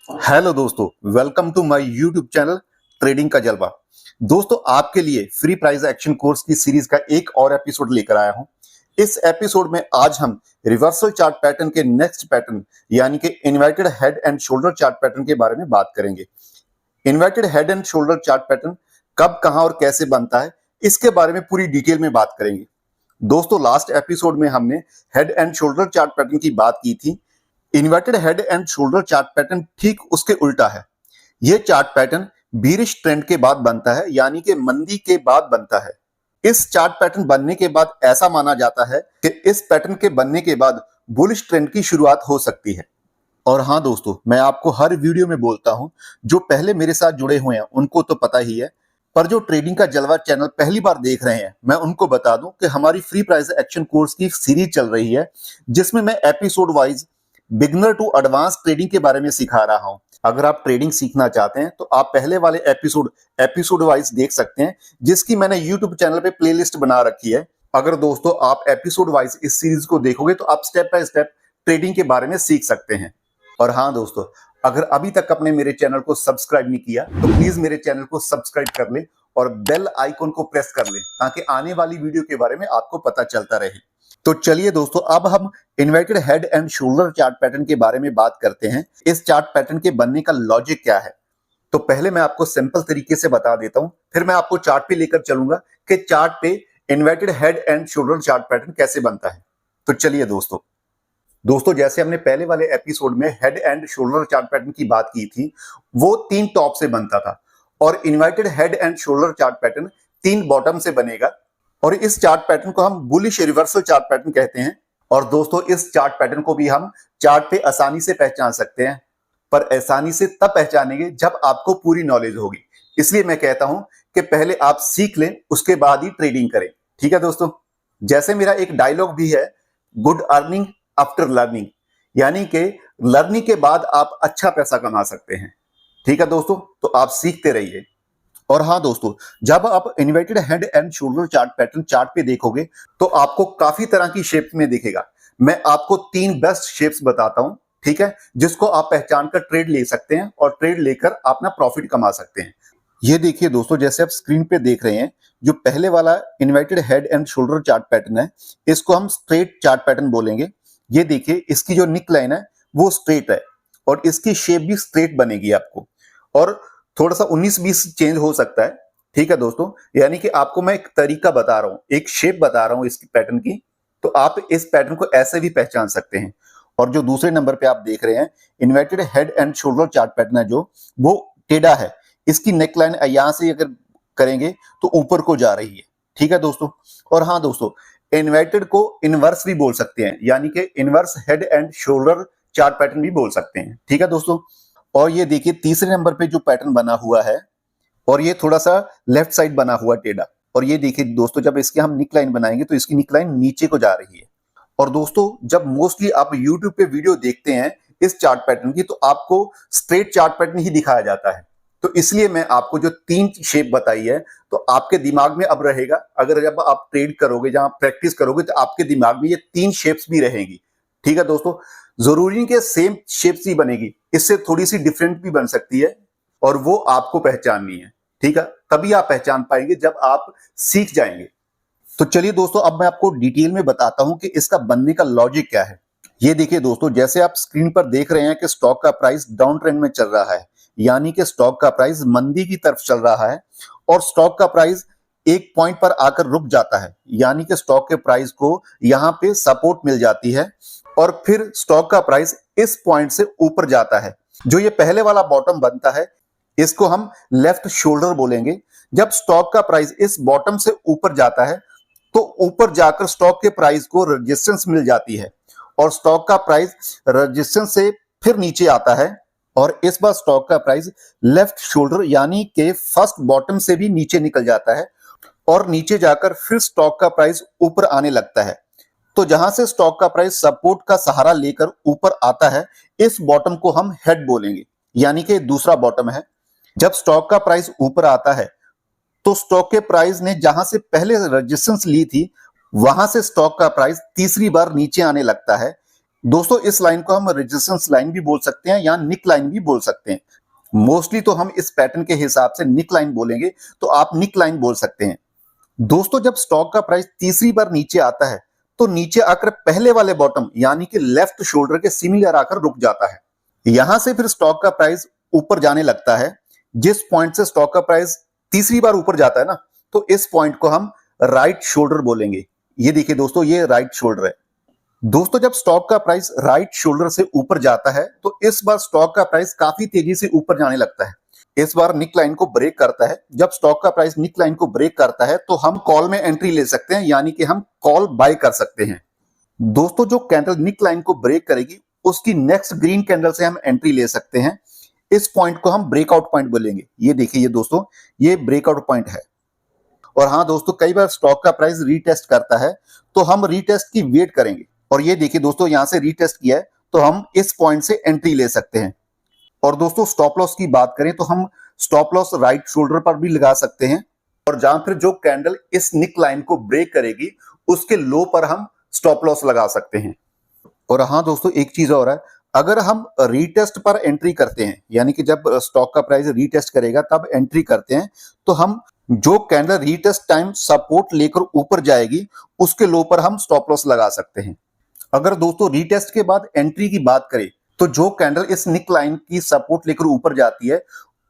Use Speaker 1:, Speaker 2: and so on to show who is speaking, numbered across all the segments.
Speaker 1: Hello दोस्तों, welcome to my YouTube channel trading का जलवा। दोस्तों, आपके लिए फ्री प्राइस एक्शन कोर्स की सीरीज का एक और एपिसोड लेकर आया हूं। इस एपिसोड में आज हम रिवर्सल चार्ट पैटर्न के नेक्स्ट पैटर्न यानी कि inverted head and shoulder chart pattern के बारे में बात करेंगे। Inverted head and shoulder chart pattern कब, कहां और कैसे बनता है, इसके बारे में पूरी डिटेल में बात करेंगे। दोस्तों, लास्ट एपिसोड में हमने head and shoulder chart pattern की बात की थी। Inverted head and shoulder chart pattern ठीक उसके उल्टा है। यह चार्ट पैटर्न बीरिश ट्रेंड के बाद बनता है, यानी कि मंदी के बाद बनता है। इस चार्ट पैटर्न बनने के बाद ऐसा माना जाता है कि इस पैटर्न के बनने के बाद बुलिश ट्रेंड की शुरुआत हो सकती है। और हाँ दोस्तों, मैं आपको हर वीडियो में बोलता हूं, जो पहले मेरे साथ जुड़े हुए हैं उनको तो पता ही है, पर जो ट्रेडिंग का जलवा चैनल पहली बार देख रहे हैं, मैं उनको बता दूं कि हमारी फ्री प्राइस एक्शन कोर्स की सीरीज चल रही है, जिसमें मैं episode wise beginner to advance trading के बारे में सिखा रहा हूं। अगर आप ट्रेडिंग सीखना चाहते हैं तो आप पहले वाले एपिसोड वाइज देख सकते हैं, जिसकी मैंने यूट्यूब चैनल पे प्लेलिस्ट बना रखी है। अगर दोस्तों आप एपिसोड वाइज इस सीरीज को देखोगे तो आप स्टेप बाय स्टेप ट्रेडिंग के बारे में सीख सकते हैं। और हाँ दोस्तों, अगर अभी तक आपने मेरे चैनल को सब्सक्राइब नहीं किया तो प्लीज मेरे चैनल को सब्सक्राइब कर ले और बेल आइकन को प्रेस कर ले, ताकि आने वाली वीडियो के बारे में आपको पता चलता रहे। तो चलिए दोस्तों, अब हम inverted head and shoulder chart pattern के बारे में बात करते हैं। इस चार्ट पैटर्न के बनने का लॉजिक क्या है। तो पहले मैं आपको सिंपल तरीके से बता देता हूं, फिर मैं आपको चार्ट पे लेकर चलूंगा कि चार्ट पे inverted head and shoulder chart pattern कैसे बनता है। तो चलिए दोस्तों, जैसे हमने पहले वाले एपिसोड में head and shoulder chart pattern की बात की थी, वो 3 टॉप से बनता था, और inverted head and shoulder chart pattern 3 bottom से बनेगा। और इस चार्ट पैटर्न को हम बुलिश रिवर्सल चार्ट पैटर्न कहते हैं। और दोस्तों, इस चार्ट पैटर्न को भी हम चार्ट पे आसानी से पहचान सकते हैं, पर आसानी से तब पहचानेंगे जब आपको पूरी नॉलेज होगी। इसलिए मैं कहता हूं कि पहले आप सीख लें, उसके बाद ही ट्रेडिंग करें। ठीक है दोस्तों, जैसे मेरा एक डायलॉग भी है, गुड अर्निंग आफ्टर लर्निंग, यानी कि लर्निंग के बाद आप अच्छा पैसा कमा सकते हैं। ठीक है दोस्तों, तो आप सीखते रहिए। और हाँ दोस्तों, जब आप inverted head and shoulder chart pattern chart पे देखोगे तो आपको काफी तरह की शेप में दिखेगा। मैं आपको 3 बेस्ट शेप्स बताता हूं, ठीक है, जिसको आप पहचान कर ट्रेड ले सकते हैं और ट्रेड लेकर अपना प्रॉफिट कमा सकते हैं। ये देखिए दोस्तों, जैसे आप स्क्रीन पे देख रहे हैं, जो पहले वाला inverted head and shoulder chart pattern है, इसको हम स्ट्रेट चार्ट पैटर्न बोलेंगे। ये देखिए, इसकी जो निक लाइन है वो स्ट्रेट है और इसकी शेप भी स्ट्रेट बनेगी आपको, और थोड़ा सा 19-20 चेंज हो सकता है। ठीक है दोस्तों, यानी कि आपको मैं एक तरीका बता रहा हूं, एक शेप बता रहा हूं इसकी पैटर्न की, तो आप इस पैटर्न को ऐसे भी पहचान सकते हैं। और जो दूसरे नंबर पे आप देख रहे हैं, inverted head and shoulder chart pattern है, जो वो टेढ़ा है। इसकी नेकलाइन यहां से अगर करेंगे तो ऊपर को जा रही है। ठीक है दोस्तों, और हाँ दोस्तों, इन्वर्टेड को इनवर्स भी बोल सकते हैं, यानी कि inverse head and shoulder chart pattern भी बोल सकते हैं। ठीक है दोस्तों, और ये देखिए तीसरे नंबर पे जो पैटर्न बना हुआ है, और ये थोड़ा सा लेफ्ट साइड बना हुआ टेढ़ा। और ये देखिए दोस्तों, जब इसकी हम निक लाइन बनाएंगे तो इसकी निक लाइन नीचे को जा रही है। और दोस्तों, जब मोस्टली आप YouTube पे वीडियो देखते हैं इस चार्ट पैटर्न की, तो आपको स्ट्रेट चार्ट पैटर्न ही दिखाया जाता है। तो इसलिए मैं आपको जो 3 शेप बताई है, तो आपके दिमाग में अब रहेगा। अगर जब आप ट्रेड करोगे, जहां प्रैक्टिस करोगे, तो आपके दिमाग में ये 3 शेप्स भी रहेंगी। ठीक है दोस्तों, जरूरी नहीं कि सेम शेप्स ही बनेगी, इससे थोड़ी सी डिफरेंट भी बन सकती है, और वो आपको पहचाननी है। ठीक है, तभी आप पहचान पाएंगे जब आप सीख जाएंगे। तो चलिए दोस्तों, अब मैं आपको डिटेल में बताता हूं कि इसका बनने का लॉजिक क्या है। ये देखिए दोस्तों, जैसे आप स्क्रीन पर देख रहे हैं कि स्टॉक का प्राइस डाउन ट्रेंड में चल रहा है, यानी कि स्टॉक का प्राइस मंदी की तरफ चल रहा है, और स्टॉक का प्राइस एक पॉइंट पर आकर रुक जाता है, यानी कि स्टॉक के प्राइस को यहां पे सपोर्ट मिल जाती है, और फिर स्टॉक का प्राइस इस पॉइंट से ऊपर जाता है। जो ये पहले वाला बॉटम बनता है, इसको हम लेफ्ट शोल्डर बोलेंगे। जब स्टॉक का प्राइस इस बॉटम से ऊपर जाता है, तो ऊपर जाकर स्टॉक के प्राइस को रेजिस्टेंस मिल जाती है, और स्टॉक का प्राइस रेजिस्टेंस से फिर नीचे आता है, और इस बार स्टॉक का प्राइस लेफ्ट शोल्डर यानी कि फर्स्ट बॉटम से भी नीचे निकल जाता है, और नीचे जाकर फिर स्टॉक का प्राइस ऊपर आने लगता है। तो जहां से स्टॉक का प्राइस सपोर्ट का सहारा लेकर ऊपर आता है, इस बॉटम को हम हेड बोलेंगे, यानी कि दूसरा बॉटम है। जब स्टॉक का प्राइस ऊपर आता है, तो स्टॉक के प्राइस ने जहां से पहले रेजिस्टेंस ली थी, वहां से स्टॉक का प्राइस तीसरी बार नीचे आने लगता है। दोस्तों इस लाइन को हम रेजिस्टेंस लाइन भी बोल सकते हैं या निक लाइन भी बोल सकते हैं। मोस्टली तो हम इस पैटर्न के हिसाब से निक लाइन बोलेंगे, तो आप निक लाइन बोल सकते हैं। दोस्तों जब स्टॉक का प्राइस तीसरी बार नीचे आता है तो नीचे आकर पहले वाले बॉटम यानी कि लेफ्ट शोल्डर के सिमिलर आकर रुक जाता है। यहां से फिर स्टॉक का प्राइस ऊपर जाने लगता है। जिस पॉइंट से स्टॉक का प्राइस तीसरी बार ऊपर जाता है ना, तो इस पॉइंट को हम राइट शोल्डर बोलेंगे। ये देखिए दोस्तों, ये राइट शोल्डर है। दोस्तों जब स्टॉक का प्राइस राइट शोल्डर से ऊपर जाता है तो इस बार स्टॉक का प्राइस काफी तेजी से ऊपर जाने लगता है। इस बार निक लाइन को ब्रेक करता है। जब स्टॉक का प्राइस निक लाइन को ब्रेक करता है तो हम कॉल में एंट्री ले सकते हैं, यानी कि हम कॉल बाय कर सकते हैं। दोस्तों जो कैंडल निक लाइन को ब्रेक करेगी उसकी नेक्स्ट ग्रीन कैंडल से हम एंट्री ले सकते हैं। इस पॉइंट को हम ब्रेकआउट पॉइंट बोलेंगे। ये देखिए, ये दोस्तों ये ब्रेकआउट पॉइंट है। और हाँ दोस्तों, कई बार स्टॉक का प्राइस रीटेस्ट करता है तो हम रीटेस्ट की वेट करेंगे। और ये देखिए दोस्तों, यहां से रीटेस्ट किया है तो हम इस पॉइंट से एंट्री ले सकते हैं। और दोस्तों स्टॉप लॉस की बात करें तो हम स्टॉप लॉस राइट शोल्डर पर भी लगा सकते हैं। और जहां फिर जो कैंडल इस निक लाइन को ब्रेक करेगी उसके लो पर हम स्टॉप लॉस लगा सकते हैं। और हाँ दोस्तों, एक चीज और है, अगर हम रीटेस्ट पर एंट्री करते हैं, यानी कि जब स्टॉक का प्राइस रीटेस्ट करेगा तब एंट्री करते हैं, तो हम जो कैंडल रीटेस्ट टाइम सपोर्ट लेकर ऊपर जाएगी उसके लो पर हम स्टॉप लॉस लगा सकते हैं। अगर दोस्तों रीटेस्ट के बाद एंट्री की बात करें तो जो कैंडल इस निक लाइन की सपोर्ट लेकर ऊपर जाती है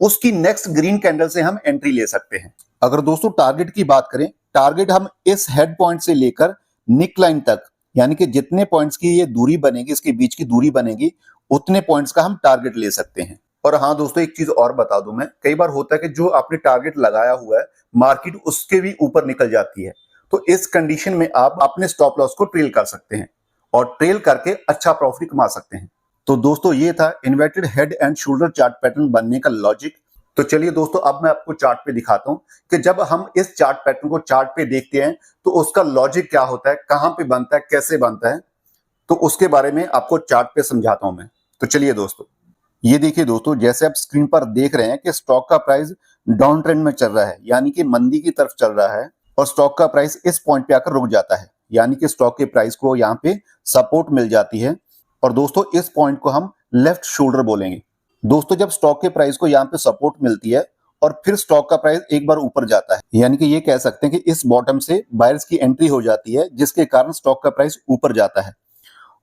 Speaker 1: उसकी नेक्स्ट ग्रीन कैंडल से हम एंट्री ले सकते हैं। अगर दोस्तों टारगेट की बात करें, टारगेट हम इस हेड पॉइंट से लेकर निक लाइन तक, यानी कि जितने पॉइंट्स की ये दूरी बनेगी, इसके बीच की दूरी बनेगी, उतने पॉइंट्स का हम टारगेट ले सकते हैं। और हाँ दोस्तों, एक चीज और बता दूं मैं, कई बार होता है कि जो आपने टारगेट लगाया हुआ है मार्केट उसके भी ऊपर निकल जाती है, तो इस कंडीशन में आप अपने स्टॉप लॉस को ट्रेल कर सकते हैं और ट्रेल करके अच्छा प्रॉफिट कमा सकते हैं। तो दोस्तों ये था inverted head and shoulder chart pattern बनने का लॉजिक। तो चलिए दोस्तों, अब मैं आपको चार्ट पे दिखाता हूं कि जब हम इस चार्ट पैटर्न को चार्ट पे देखते हैं तो उसका लॉजिक क्या होता है, कहां पे बनता है, कैसे बनता है, तो उसके बारे में आपको चार्ट पे समझाता हूं मैं। तो चलिए दोस्तों, ये देखिए दोस्तों, जैसे आप स्क्रीन पर देख रहे हैं कि स्टॉक का प्राइस डाउन ट्रेंड में चल रहा है, यानी कि मंदी की तरफ चल रहा है, और स्टॉक का प्राइस इस पॉइंट पे आकर रुक जाता है, यानी कि स्टॉक के प्राइस को यहाँ पे सपोर्ट मिल जाती है। और दोस्तों इस पॉइंट को हम लेफ्ट शोल्डर बोलेंगे। दोस्तों जब स्टॉक के प्राइस को यहाँ पे सपोर्ट मिलती है और फिर स्टॉक का प्राइस एक बार ऊपर जाता है, यानी कि ये कह सकते हैं कि इस बॉटम से बायर्स की एंट्री हो जाती है, जिसके कारण स्टॉक का प्राइस ऊपर जाता है।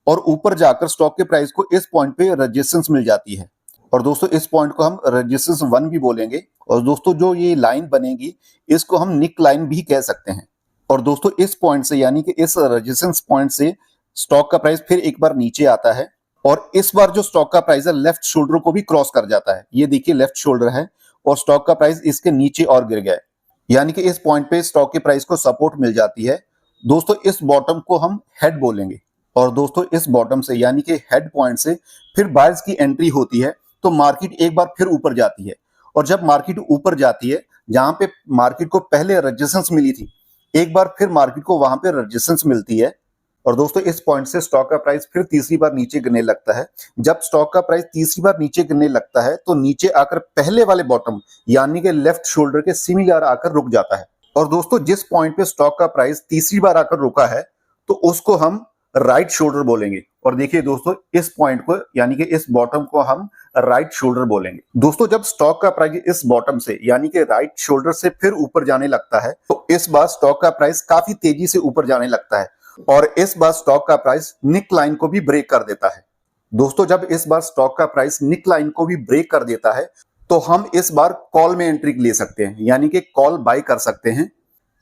Speaker 1: और ऊपर जाकर स्टॉक के प्राइस को इस पॉइंट पे रेजिस्टेंस मिल जाती है। और दोस्तों इस पॉइंट को हम रेजिस्टेंस 1 भी बोलेंगे। और दोस्तों जो ये लाइन बनेगी इसको हम निक लाइन भी कह सकते हैं। और दोस्तों इस पॉइंट से, यानी कि इस रेजिस्टेंस पॉइंट से स्टॉक का प्राइस फिर एक बार नीचे आता है, और इस बार जो स्टॉक का प्राइस है लेफ्ट शोल्डर को भी क्रॉस कर जाता है। ये देखिए लेफ्ट शोल्डर है और स्टॉक का प्राइस इसके नीचे और गिर गया है, यानी कि इस पॉइंट पे स्टॉक के प्राइस को सपोर्ट मिल जाती है। दोस्तों इस बॉटम को हम हेड बोलेंगे। और दोस्तों इस बॉटम से, यानी कि हेड पॉइंट से फिर बायर्स की एंट्री होती है, तो मार्केट एक बार फिर ऊपर जाती है। और जब मार्केट ऊपर जाती है, जहां पे मार्केट को पहले रेजिस्टेंस मिली थी, एक बार फिर मार्केट को वहां पे रेजिस्टेंस मिलती है। और दोस्तों इस पॉइंट से स्टॉक का प्राइस फिर तीसरी बार नीचे गिरने लगता है। जब स्टॉक का प्राइस तीसरी बार नीचे गिरने लगता है तो नीचे आकर पहले वाले बॉटम, यानी कि लेफ्ट शोल्डर के सिमिलर आकर रुक जाता है। और दोस्तों जिस पॉइंट पे स्टॉक का प्राइस तीसरी बार आकर रुका है तो उसको हम राइट शोल्डर बोलेंगे। और देखिए दोस्तों इस पॉइंट को, यानी कि इस बॉटम को हम राइट शोल्डर बोलेंगे। दोस्तों जब स्टॉक का प्राइस इस बॉटम से, यानी कि राइट शोल्डर से फिर ऊपर जाने लगता है तो इस बार स्टॉक का प्राइस काफी तेजी से ऊपर जाने लगता है, और इस बार स्टॉक का प्राइस निक लाइन को भी ब्रेक कर देता है। दोस्तों जब इस बार स्टॉक का प्राइस निक लाइन को भी ब्रेक कर देता है तो हम इस बार कॉल में एंट्री ले सकते हैं, यानी कि कॉल बाय कर सकते हैं।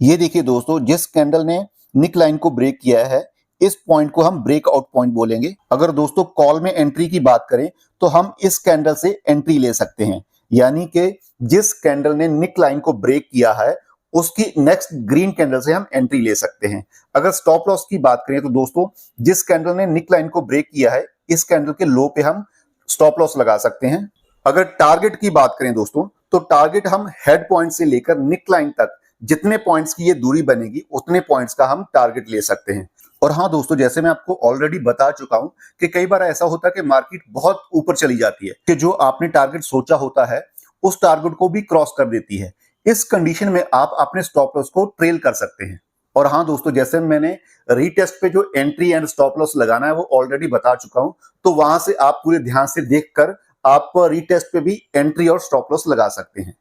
Speaker 1: ये देखिए दोस्तों, जिस कैंडल ने निक लाइन को ब्रेक किया है इस पॉइंट को हम ब्रेकआउट पॉइंट बोलेंगे। अगर दोस्तों कॉल में एंट्री की बात करें तो हम इस कैंडल से एंट्री ले सकते हैं, यानी कि जिस कैंडल ने निक लाइन को ब्रेक किया है उसकी नेक्स्ट ग्रीन कैंडल से हम एंट्री ले सकते हैं। अगर स्टॉप लॉस की बात करें तो दोस्तों जिस कैंडल ने निक लाइन को ब्रेक किया है इस कैंडल के लो पे हम स्टॉप लॉस लगा सकते हैं। अगर टारगेट की बात करें दोस्तों तो टारगेट हम हेड पॉइंट से लेकर निक लाइन तक जितने पॉइंट्स की ये दूरी बनेगी उतने पॉइंट्स का हम टारगेट ले सकते हैं। और हाँ दोस्तों, जैसे मैं आपको ऑलरेडी बता चुका हूं कि कई बार ऐसा होता है कि मार्केट बहुत ऊपर चली जाती है कि जो आपने टारगेट सोचा होता है उस टारगेट को भी क्रॉस कर देती है। इस कंडीशन में आप अपने स्टॉप लॉस को ट्रेल कर सकते हैं। और हाँ दोस्तों, जैसे मैंने रीटेस्ट पे जो एंट्री एंड स्टॉप लॉस लगाना है वो ऑलरेडी बता चुका हूं, तो वहां से आप पूरे ध्यान से देखकर आप रीटेस्ट पे भी एंट्री और स्टॉप लॉस लगा सकते हैं।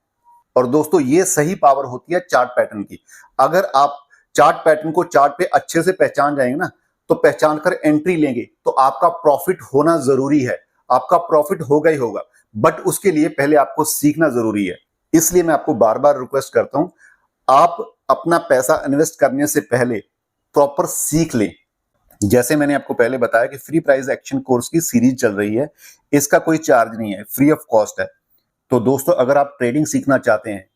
Speaker 1: और दोस्तों, ये सही पावर होती है चार्ट पैटर्न की। अगर आप चार्ट पैटर्न को चार्ट पे अच्छे से पहचान जाएंगे ना, तो पहचान कर एंट्री लेंगे तो आपका प्रॉफिट होना जरूरी है। आपका प्रॉफिट होगा ही होगा, बट उसके लिए पहले आपको सीखना जरूरी है। इसलिए मैं आपको बार बार रिक्वेस्ट करता हूं, आप अपना पैसा इन्वेस्ट करने से पहले प्रॉपर सीख लें। जैसे मैंने आपको पहले बताया कि फ्री प्राइस एक्शन कोर्स की सीरीज चल रही है, इसका कोई चार्ज नहीं है, फ्री ऑफ कॉस्ट है। तो दोस्तों, अगर आप ट्रेडिंग सीखना चाहते हैं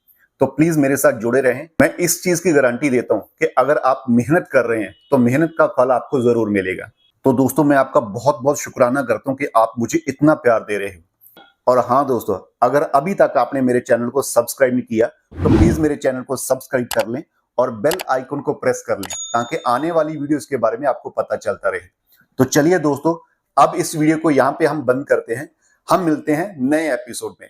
Speaker 1: तो प्लीज मेरे साथ जुड़े रहें। मैं इस चीज की गारंटी देता हूं कि अगर आप मेहनत कर रहे हैं तो मेहनत का फल आपको जरूर मिलेगा। तो दोस्तों, मैं आपका बहुत बहुत शुक्राना करता हूं कि आप मुझे इतना प्यार दे रहे हो। और हाँ दोस्तों, अगर अभी तक आपने मेरे चैनल को सब्सक्राइब नहीं किया तो प्लीज मेरे चैनल को सब्सक्राइब कर लें और बेल आइकन को प्रेस कर लें, ताकि आने वाली वीडियोस के बारे में आपको पता चलता रहे। तो चलिए दोस्तों, अब इस वीडियो को यहाँ पे हम बंद करते हैं। हम मिलते हैं नए एपिसोड में।